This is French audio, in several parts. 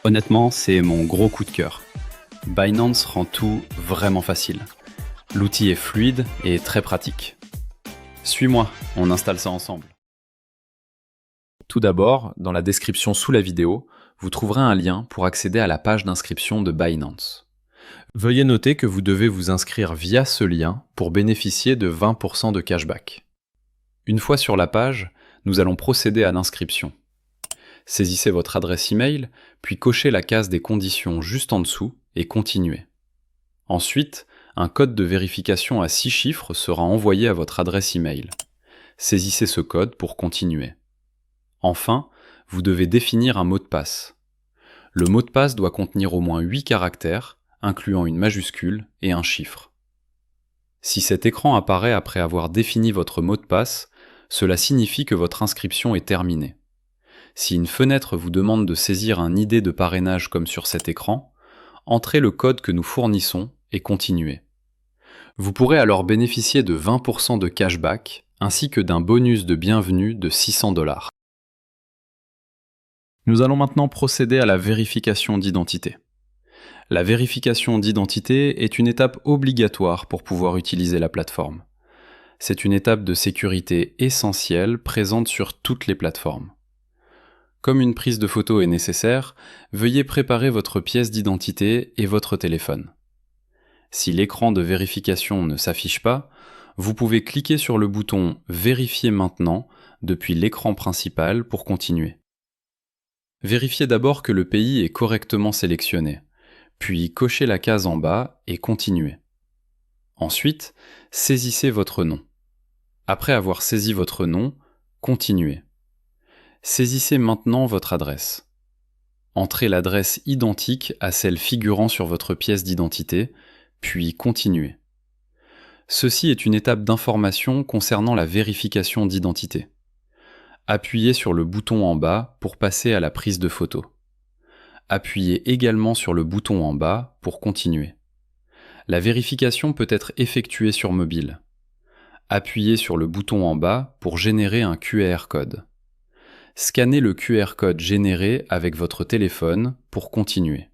Honnêtement, c'est mon gros coup de cœur. Binance rend tout vraiment facile. L'outil est fluide et très pratique. Suis-moi, on installe ça ensemble. Tout d'abord, dans la description sous la vidéo, vous trouverez un lien pour accéder à la page d'inscription de Binance. Veuillez noter que vous devez vous inscrire via ce lien pour bénéficier de 20% de cashback. Une fois sur la page, nous allons procéder à l'inscription. Saisissez votre adresse email, puis cochez la case des conditions juste en dessous et continuez. Ensuite, un code de vérification à 6 chiffres sera envoyé à votre adresse email. Saisissez ce code pour continuer. Enfin, vous devez définir un mot de passe. Le mot de passe doit contenir au moins 8 caractères, incluant une majuscule et un chiffre. Si cet écran apparaît après avoir défini votre mot de passe, cela signifie que votre inscription est terminée. Si une fenêtre vous demande de saisir un ID de parrainage comme sur cet écran, entrez le code que nous fournissons et continuez. Vous pourrez alors bénéficier de 20% de cashback ainsi que d'un bonus de bienvenue de $600. Nous allons maintenant procéder à la vérification d'identité. La vérification d'identité est une étape obligatoire pour pouvoir utiliser la plateforme. C'est une étape de sécurité essentielle présente sur toutes les plateformes. Comme une prise de photo est nécessaire, veuillez préparer votre pièce d'identité et votre téléphone. Si l'écran de vérification ne s'affiche pas, vous pouvez cliquer sur le bouton « Vérifier maintenant » depuis l'écran principal pour continuer. Vérifiez d'abord que le pays est correctement sélectionné, puis cochez la case en bas et continuez. Ensuite, saisissez votre nom. Après avoir saisi votre nom, continuez. Saisissez maintenant votre adresse. Entrez l'adresse identique à celle figurant sur votre pièce d'identité, puis continuez. Ceci est une étape d'information concernant la vérification d'identité. Appuyez sur le bouton en bas pour passer à la prise de photo. Appuyez également sur le bouton en bas pour continuer. La vérification peut être effectuée sur mobile. Appuyez sur le bouton en bas pour générer un QR code. Scannez le QR code généré avec votre téléphone pour continuer.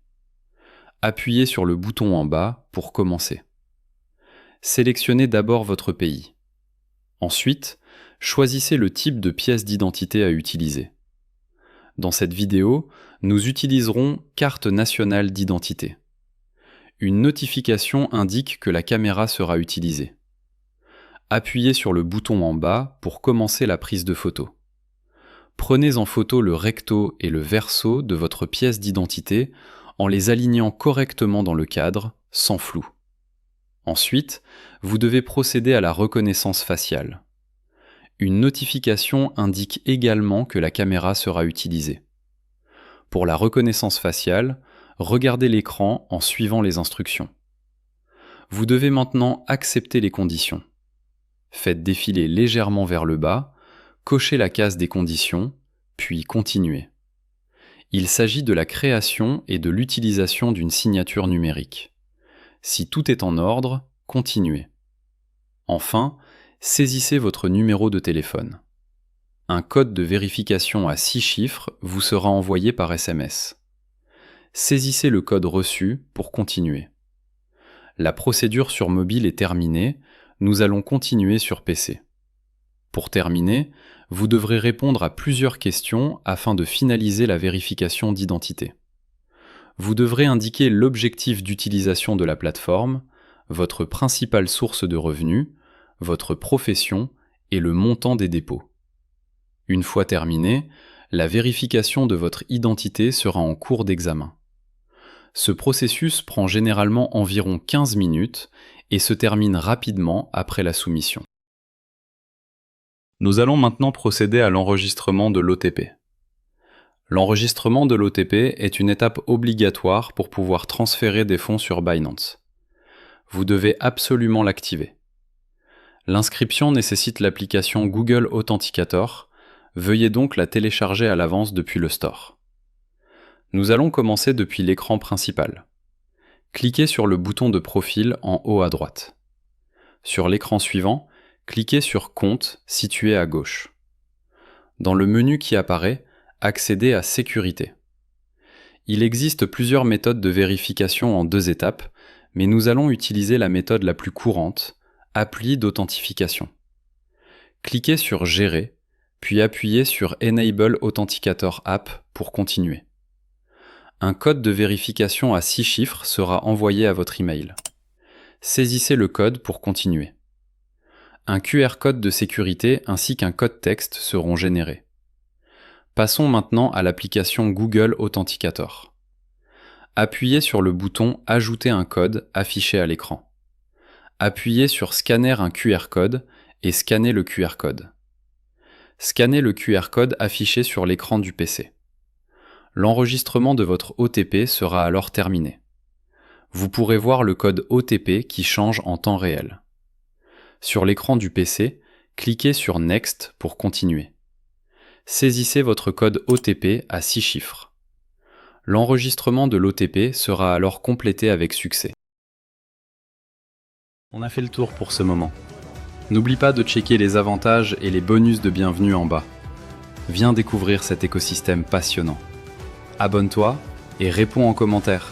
Appuyez sur le bouton en bas pour commencer. Sélectionnez d'abord votre pays. Ensuite, choisissez le type de pièce d'identité à utiliser. Dans cette vidéo, nous utiliserons carte nationale d'identité. Une notification indique que la caméra sera utilisée. Appuyez sur le bouton en bas pour commencer la prise de photo. Prenez en photo le recto et le verso de votre pièce d'identité en les alignant correctement dans le cadre, sans flou. Ensuite, vous devez procéder à la reconnaissance faciale. Une notification indique également que la caméra sera utilisée. Pour la reconnaissance faciale, regardez l'écran en suivant les instructions. Vous devez maintenant accepter les conditions. Faites défiler légèrement vers le bas, cochez la case des conditions, puis continuez. Il s'agit de la création et de l'utilisation d'une signature numérique. Si tout est en ordre, continuez. Enfin, saisissez votre numéro de téléphone. Un code de vérification à 6 chiffres vous sera envoyé par SMS. Saisissez le code reçu pour continuer. La procédure sur mobile est terminée, nous allons continuer sur PC. Pour terminer, vous devrez répondre à plusieurs questions afin de finaliser la vérification d'identité. Vous devrez indiquer l'objectif d'utilisation de la plateforme, votre principale source de revenus, votre profession et le montant des dépôts. Une fois terminée, la vérification de votre identité sera en cours d'examen. Ce processus prend généralement environ 15 minutes et se termine rapidement après la soumission. Nous allons maintenant procéder à l'enregistrement de l'OTP. L'enregistrement de l'OTP est une étape obligatoire pour pouvoir transférer des fonds sur Binance. Vous devez absolument l'activer. L'inscription nécessite l'application Google Authenticator. Veuillez donc la télécharger à l'avance depuis le store. Nous allons commencer depuis l'écran principal. Cliquez sur le bouton de profil en haut à droite. Sur l'écran suivant, cliquez sur Compte situé à gauche. Dans le menu qui apparaît, accédez à Sécurité. Il existe plusieurs méthodes de vérification en 2 étapes, mais nous allons utiliser la méthode la plus courante, appli d'authentification. Cliquez sur Gérer, puis appuyez sur Enable Authenticator App pour continuer. Un code de vérification à 6 chiffres sera envoyé à votre email. Saisissez le code pour continuer. Un QR code de sécurité ainsi qu'un code texte seront générés. Passons maintenant à l'application Google Authenticator. Appuyez sur le bouton « Ajouter un code » affiché à l'écran. Appuyez sur « Scanner un QR code » et scannez le QR code. Scannez le QR code affiché sur l'écran du PC. L'enregistrement de votre OTP sera alors terminé. Vous pourrez voir le code OTP qui change en temps réel. Sur l'écran du PC, cliquez sur Next pour continuer. Saisissez votre code OTP à 6 chiffres. L'enregistrement de l'OTP sera alors complété avec succès. On a fait le tour pour ce moment. N'oublie pas de checker les avantages et les bonus de bienvenue en bas. Viens découvrir cet écosystème passionnant. Abonne-toi et réponds en commentaire.